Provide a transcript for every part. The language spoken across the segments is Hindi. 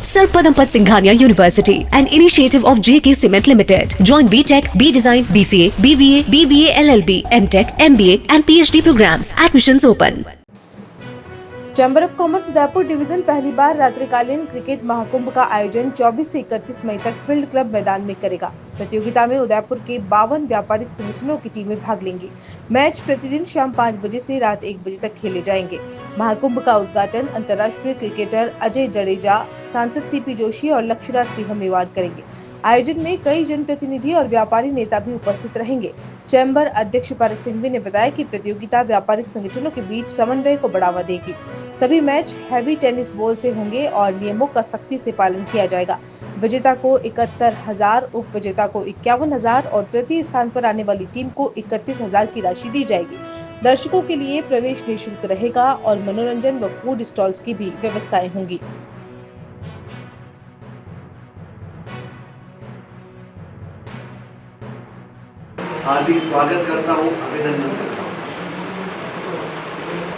Sarpadampat Singhania University, an initiative of JK Cement Limited. Join BTech, B Design, BCA, BBA, BBA LLB, MTech, MBA and PhD programs. Admissions open. Chamber of commerce Udaipur division पहली बार रात्रिकालीन क्रिकेट महाकुंभ का आयोजन 24 से 31 मई तक फील्ड क्लब मैदान में करेगा। प्रतियोगिता में उदयपुर के 52 व्यापारिक संगठनों की टीमें भाग लेंगी। मैच प्रतिदिन शाम 5 बजे से रात 1 बजे तक खेले जाएंगे। महाकुंभ का उद्घाटन अंतर्राष्ट्रीय क्रिकेटर अजय जडेजा, सांसद सीपी जोशी और लक्ष्यराज सिंह मेवाड़ करेंगे। आयोजन में कई जनप्रतिनिधि और व्यापारी नेता भी उपस्थित रहेंगे। चैम्बर अध्यक्ष पारस सिंघवी ने बताया कि प्रतियोगिता व्यापारिक संगठनों के बीच समन्वय को बढ़ावा देगी। सभी मैच हैवी टेनिस बॉल से होंगे और नियमों का सख्ती से पालन किया जाएगा। विजेता को 71,000, उप विजेता को 51,000 और तृतीय स्थान पर आने वाली टीम को 31,000 की राशि दी जाएगी। दर्शकों के लिए प्रवेश निःशुल्क रहेगा और मनोरंजन व फूड स्टॉल्स की भी व्यवस्थाएं होंगी। हार्दिक स्वागत करता हूँ, अभिनंदन करता हूँ।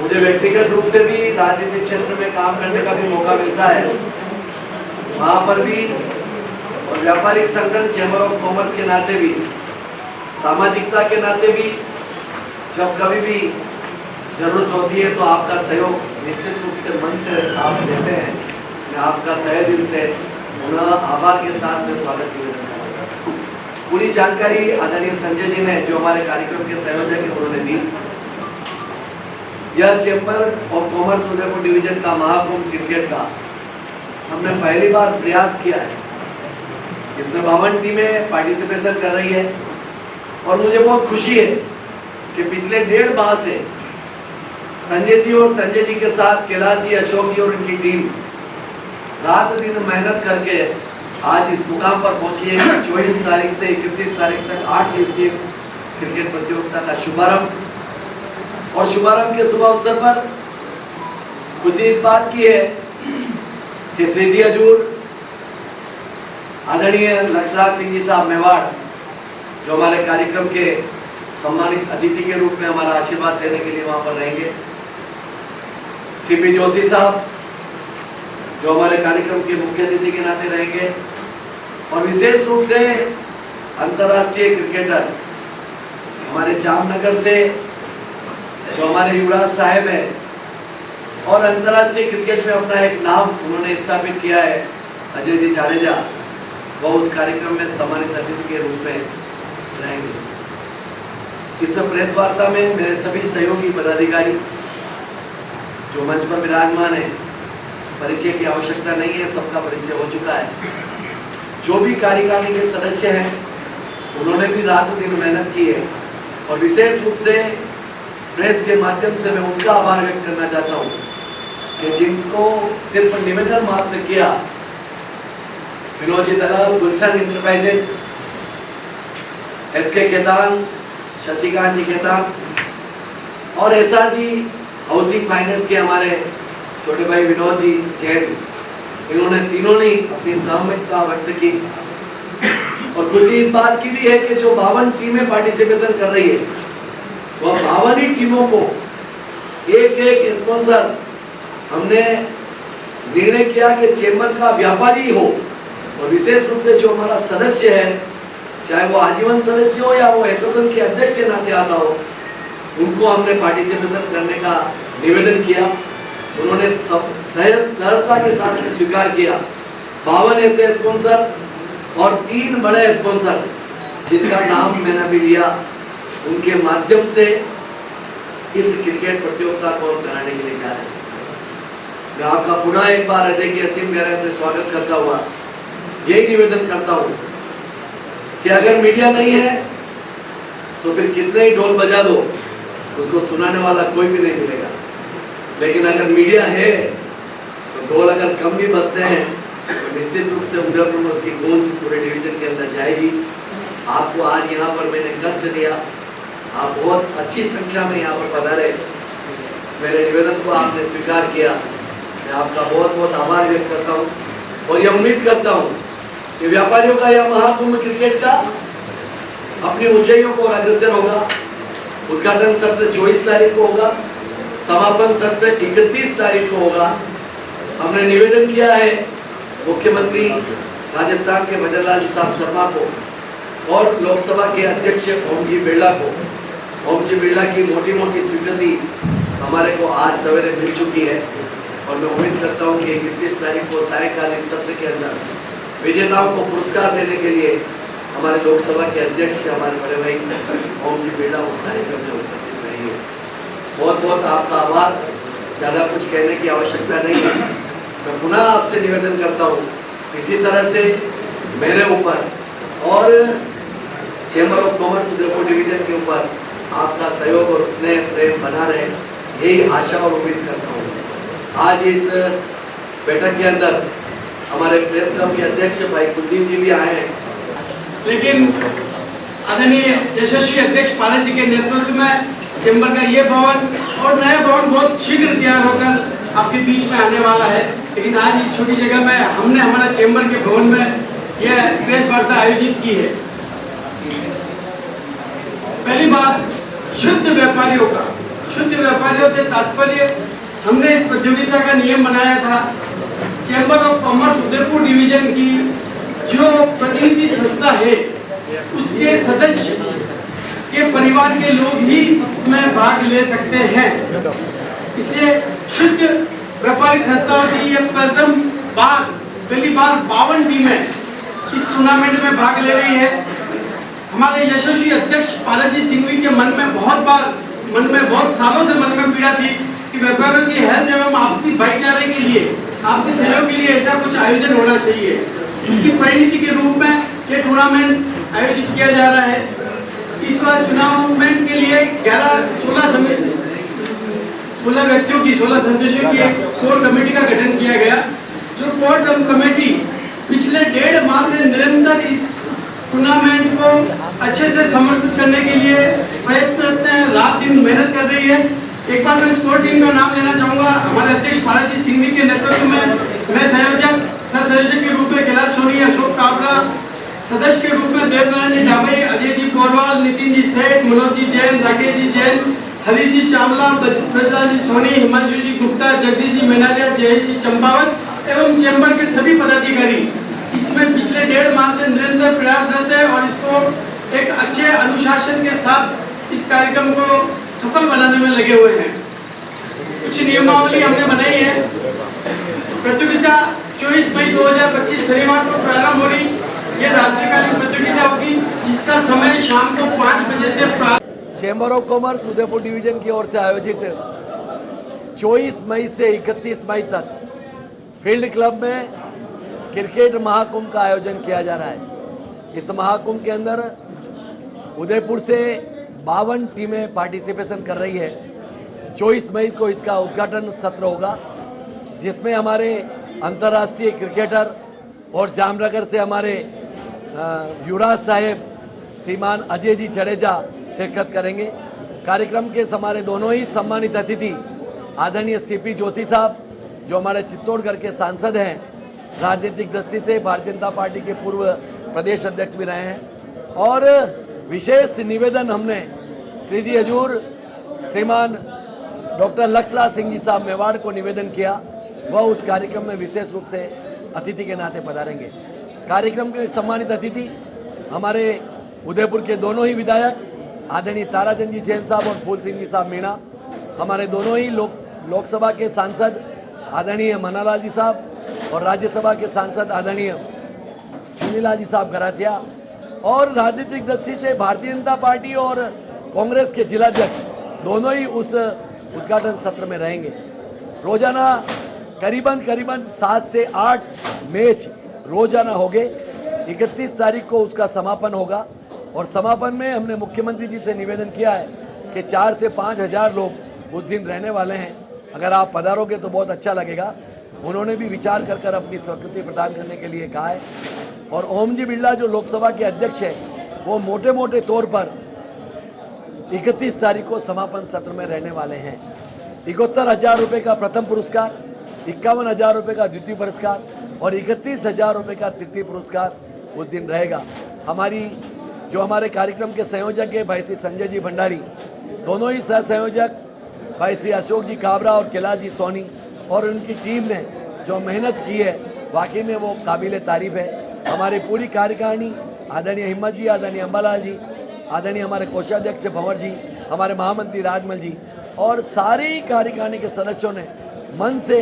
मुझे व्यक्तिगत रूप से भी राजनीतिक क्षेत्र में काम करने का भी मौका मिलता है। वहाँ पर भी और व्यापारिक संगठन चैम्बर ऑफ कॉमर्स के नाते भी, सामाजिकता के नाते भी, जब कभी भी जरूरत होती है तो आपका सहयोग निश्चित रूप से मन से आप देते हैं। मैं आपका तहे दिल से पुनः आभार के साथ में स्वागत निवेदन करता हूँ। पूरी जानकारी आदरणीय संजय जी ने, जो हमारे कार्यक्रम के संयोजक हैं, उन्होंने दी। यह chamber of commerce Udaipur division का महाकुंभ क्रिकेट का हमने पहली बार प्रयास किया है। इसमें 52 टीमें पार्टिसिपेशन कर रही है और मुझे बहुत खुशी है कि पिछले 1.5 माह से संजय जी और संजय जी के साथ कैलाश जी, अशोक जी और उनकी टीम रात दिन मेहनत करके आज इस मुकाम पर पहुंची है। 24 तारीख से 31 तारीख तक 8 दिवसीय क्रिकेट प्रतियोगिता का शुभारंभ, और शुभारंभ के शुभ अवसर पर खुशी इस बात की है कि श्री जी हजूर आदरणीय लक्ष्यराज सिंह जी साहब मेवाड़, जो हमारे कार्यक्रम के सम्मानित अतिथि के रूप में हमारा आशीर्वाद देने के लिए वहां पर रहेंगे। सीपी जोशी साहब, जो हमारे कार्यक्रम के मुख्य अतिथि के नाते रहेंगे, और विशेष रूप से अंतर्राष्ट्रीय क्रिकेटर हमारे जामनगर से जो हमारे युवराज साहब है और अंतर्राष्ट्रीय क्रिकेट में अपना एक नाम उन्होंने स्थापित किया है, अजय जी जडेजा, वह उस कार्यक्रम में सम्मानित अतिथि के रूप में रहेंगे। इस प्रेस वार्ता में मेरे सभी सहयोगी पदाधिकारी जो मंच पर विराजमान है, परिचय की आवश्यकता नहीं है, सबका परिचय हो चुका है। जो भी कार्यकारिणी के सदस्य हैं, उन्होंने भी रात दिन मेहनत की है, और विशेष रूप से प्रेस के माध्यम से मैं उनका आभार व्यक्त करना चाहता हूँ कि जिनको सिर्फ निवेदन मात्र किया, विनोद जी दलाल, गुलशन इंटरप्राइजेज, SK खेतान, शशिकांत जी खेतान और SR जी हाउसिंग फाइनेंस के हमारे छोटे भाई विनोद जी जैन, इन्होंने तीनों ने अपनी सहमति व्यक्त की। और खुशी इस बात की भी है कि जो 52 टीमें पार्टिसिपेशन कर रही है, वह 52 ही टीमों को एक एक स्पॉन्सर हमने निर्णय किया कि चैम्बर का व्यापारी हो, और विशेष रूप से जो हमारा सदस्य है, चाहे वो आजीवन सदस्य हो या वो एसोसिएशन के अध्यक्ष के नाते आता हो, उनको हमने पार्टिसिपेशन करने का निवेदन किया। उन्होंने सहजता के साथ में स्वीकार किया। 52 ऐसे स्पॉन्सर और 3 बड़े स्पॉन्सर जिनका नाम मैंने अभी लिया, उनके माध्यम से इस क्रिकेट प्रतियोगिता को हम कराने के लिए जा रहे हैं। मैं आपका पुनः एक बार हृदय की असीम गहराई से स्वागत करता हुआ यही निवेदन करता हूँ कि अगर मीडिया नहीं है तो फिर कितने ही ढोल बजा दो, उसको सुनाने वाला कोई भी नहीं मिलेगा। लेकिन अगर मीडिया है तो ढोल अगर कम भी बजते हैं तो निश्चित रूप से उदयपुर में उसकी गूंज पूरे डिवीजन के अंदर जाएगी। आपको आज यहाँ पर मैंने कष्ट दिया, आप बहुत अच्छी संख्या में यहाँ पर पधारे, मेरे निवेदन को आपने स्वीकार किया। मैं आपका बहुत बहुत आभार व्यक्त करता हूँ और यह उम्मीद करता हूँ कि व्यापारियों का यह महाकुंभ क्रिकेट का अपनी ऊंचाइयों को अग्रसर होगा। उद्घाटन सत्र 24 तारीख को होगा, समापन सत्र 31 तारीख को होगा। हमने निवेदन किया है मुख्यमंत्री राजस्थान के मदनलाल साहब शर्मा को और लोकसभा के अध्यक्ष ओमजी बिरला को, ओमजी बिरला की मोटी मोटी स्वीकृति हमारे को आज सवेरे मिल चुकी है और मैं उम्मीद करता हूँ कि 31 तारीख को सायंकालीन सत्र के अंदर विजेताओं को पुरस्कार देने के लिए हमारे लोकसभा के अध्यक्ष हमारे बड़े भाई ओमजी बिरला उस कार्यक्रम में उपस्थित रहेंगे। बहुत बहुत आपका आभार। ज़्यादा कुछ कहने की आवश्यकता नहीं है। मैं पुनः आपसे निवेदन करता हूँ, इसी तरह से मेरे ऊपर और chamber of commerce Udaipur division के ऊपर आपका सहयोग और स्नेह प्रेम बना रहे, यही आशा और उम्मीद करता हूँ। आज इस बैठक के अंदर हमारे प्रेस क्लब के अध्यक्ष भाई कुलदीप जी भी आए हैं, लेकिन आदरणीय यशस्वी अध्यक्ष पाला जी के नेतृत्व में चैम्बर का ये भवन और नया भवन बहुत शीघ्र तैयार होकर आपके बीच में आने वाला है। लेकिन आज इस छोटी जगह में हमने हमारा चैम्बर के भवन में यह प्रेस वार्ता आयोजित की है। पहली बार शुद्ध व्यापारियों से तात्पर्य हमने इस प्रतियोगिता का नियम बनाया था। Chamber of commerce Udaipur division की जो प्रतिनिधि संस्था है उसके सदस्य के परिवार के लोग ही इसमें भाग ले सकते हैं। इसलिए शुद्ध व्यापारिक संस्थाओं की यह पहली बार 52 टीमें इस टूर्नामेंट में भाग ले रही है। हमारे यशस्वी अध्यक्ष पालाजी सिंघवी के मन में बहुत सालों से मन में पीड़ा थी कि व्यापारियों की हेल्थ एवं आपसी भाईचारे के लिए, आपसी सहयोग के लिए ऐसा कुछ आयोजन होना चाहिए। उसकी परिणति के रूप में ये टूर्नामेंट आयोजित किया जा रहा है। इस बार टूर्नामेंट के लिए 16 व्यक्तियों की 16 सदस्यों की एक कोर कमेटी का गठन किया गया, जो कोर कमेटी पिछले 1.5 माह से निरंतर इस टूर्नामेंट को अच्छे से समर्पित करने के लिए प्रयत्नरत है, रात दिन मेहनत कर रही है। एक बार मैं स्कोर टीम का नाम लेना चाहूँगा। हमारे अध्यक्ष पालाजी सिंघवी के नेतृत्व में मैं सह संयोजक के रूप में कैलाश सोनी, अशोक काबरा, सदस्य के रूप में देवनारायण जी डाबई, अजय जी पोरवाल, नितिन जी सेठ, मनोज जी जैन, राकेश जी जैन, हरीश जी चावला, ब्रजलाल जी सोनी, हिमांशु जी गुप्ता, जगदीश जी मेनालिया, जयेश जी चंपावत एवं चैम्बर के सभी पदाधिकारी इसमें पिछले 1.5 माह से निरंतर प्रयासरत है और इसको एक अच्छे अनुशासन के साथ इस कार्यक्रम को सफल बनाने में लगे हुए हैं। कुछ नियमावली हमने बनाई है। प्रतियोगिता 24 मई 2025 शनिवार को प्रारंभ हो रही। ये रात्रिकालीन प्रतियोगिता होगी, जिसका समय शाम को 5 बजे से प्रारंभ। Chamber of commerce Udaipur division की ओर से आयोजित 24 मई से 31 मई तक फील्ड क्लब में क्रिकेट महाकुंभ का आयोजन किया जा रहा है। इस महाकुंभ के अंदर उदयपुर से 52 टीमें पार्टिसिपेशन कर रही है। 24 मई को इसका उद्घाटन सत्र होगा, जिसमें हमारे अंतर्राष्ट्रीय क्रिकेटर और जामनगर से हमारे युवराज साहेब श्रीमान अजय जी जडेजा शिरकत करेंगे। कार्यक्रम के हमारे दोनों ही सम्मानित अतिथि आदरणीय सीपी जोशी साहब, जो हमारे चित्तौड़गढ़ के सांसद हैं, राजनीतिक दृष्टि से भारतीय जनता पार्टी के पूर्व प्रदेश अध्यक्ष भी रहे हैं, और विशेष निवेदन हमने श्री जी हजूर श्रीमान डॉक्टर लक्ष्यराज सिंह जी साहब मेवाड़ को निवेदन किया, वह उस कार्यक्रम में विशेष रूप से अतिथि के नाते पधारेंगे। कार्यक्रम के सम्मानित अतिथि हमारे उदयपुर के दोनों ही विधायक आदरणीय ताराचंद जी जैन साहब और फूल सिंह जी साहब मीणा, हमारे दोनों ही लोकसभा के सांसद आदरणीय मनालाल जी साहब और राज्यसभा के सांसद आदरणीय चुनीलाल जी साहब कराचिया, और राजनीतिक दृष्टि से भारतीय जनता पार्टी और कांग्रेस के जिलाध्यक्ष दोनों ही उस उद्घाटन सत्र में रहेंगे। रोजाना करीबन 7 से 8 मैच रोजाना होंगे। 31 तारीख को उसका समापन होगा, और समापन में हमने मुख्यमंत्री जी से निवेदन किया है कि 4 से 5 हज़ार लोग उस दिन रहने वाले हैं। अगर आप पधारोगे तो बहुत अच्छा लगेगा। उन्होंने भी विचार कर अपनी स्वीकृति प्रदान करने के लिए कहा है। और ओमजी बिरला जो लोकसभा के अध्यक्ष है, वो मोटे मोटे तौर पर 31 तारीख को समापन सत्र में रहने वाले हैं। 71,000 रुपये का प्रथम पुरस्कार, 51,000 रुपये का द्वितीय पुरस्कार और 31,000 रुपये का तृतीय पुरस्कार उस दिन रहेगा। हमारे कार्यक्रम के संयोजक है भाई श्री संजय जी भंडारी, दोनों ही सह संयोजक भाई श्री अशोक जी काबरा और कैलाश जी सोनी, और उनकी टीम ने जो मेहनत की है वाकई में वो काबिल तारीफ़ है। हमारी पूरी कार्यकारिणी, आदरणीय हिम्मत जी, आदरणीय अम्बालाल जी, आदरणीय हमारे कोषाध्यक्ष भंवर जी, हमारे महामंत्री राजमल जी और सारी कार्यकारिणी के सदस्यों ने मन से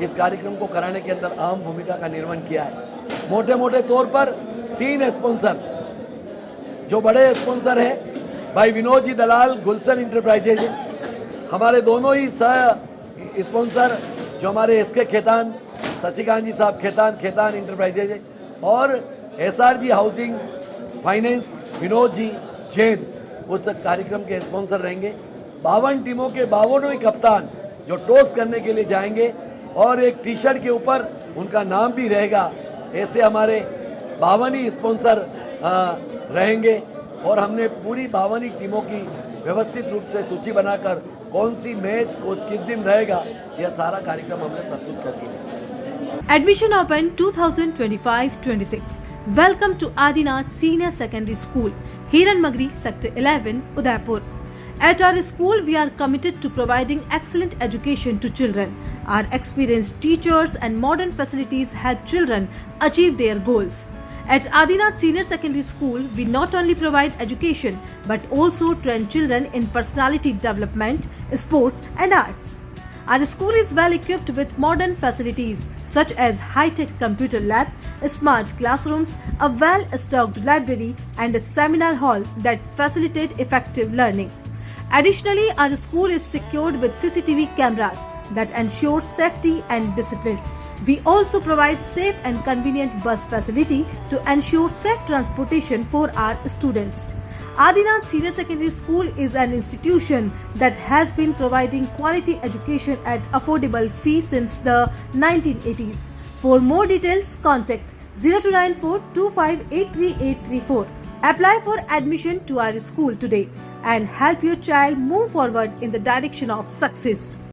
इस कार्यक्रम को कराने के अंदर अहम भूमिका का निर्वहन किया है। मोटे मोटे तौर पर 3 स्पॉन्सर, जो बड़े स्पॉन्सर हैं भाई विनोद जी दलाल गुलशन इंटरप्राइजेज है, हमारे दोनों ही सह स्पॉन्सर जो हमारे एसके खेतान शशिकांत जी साहब खेतान इंटरप्राइजेज है और SRG housing finance Vinod ji Jain उस कार्यक्रम के स्पॉन्सर रहेंगे। 52 टीमों के 52 ही कप्तान जो टॉस करने के लिए जाएंगे और एक टी शर्ट के ऊपर उनका नाम भी रहेगा। ऐसे हमारे 52 ही स्पॉन्सर रहेंगे और हमने पूरी 52 टीमों की व्यवस्थित रूप से सूची बनाकर कौन सी मैच किस दिन रहेगा यह सारा कार्यक्रम हमने प्रस्तुत कर दिया। Admission open 2025-26. Welcome to Adinath Senior Secondary School, Hiranmagri, Sector 11, Udaipur. At our school, we are committed to providing excellent education to children. Our experienced teachers and modern facilities help children achieve their goals. At Adinath Senior Secondary School, we not only provide education but also train children in personality development, sports and arts. Our school is well equipped with modern facilities such as high-tech computer lab, smart classrooms, a well-stocked library and a seminar hall that facilitate effective learning. Additionally, our school is secured with CCTV cameras that ensure safety and discipline. We also provide safe and convenient bus facility to ensure safe transportation for our students. Adinath Senior Secondary School is an institution that has been providing quality education at affordable fees since the 1980s. For more details, contact 0294 2583 Apply for admission to our school today and help your child move forward in the direction of success.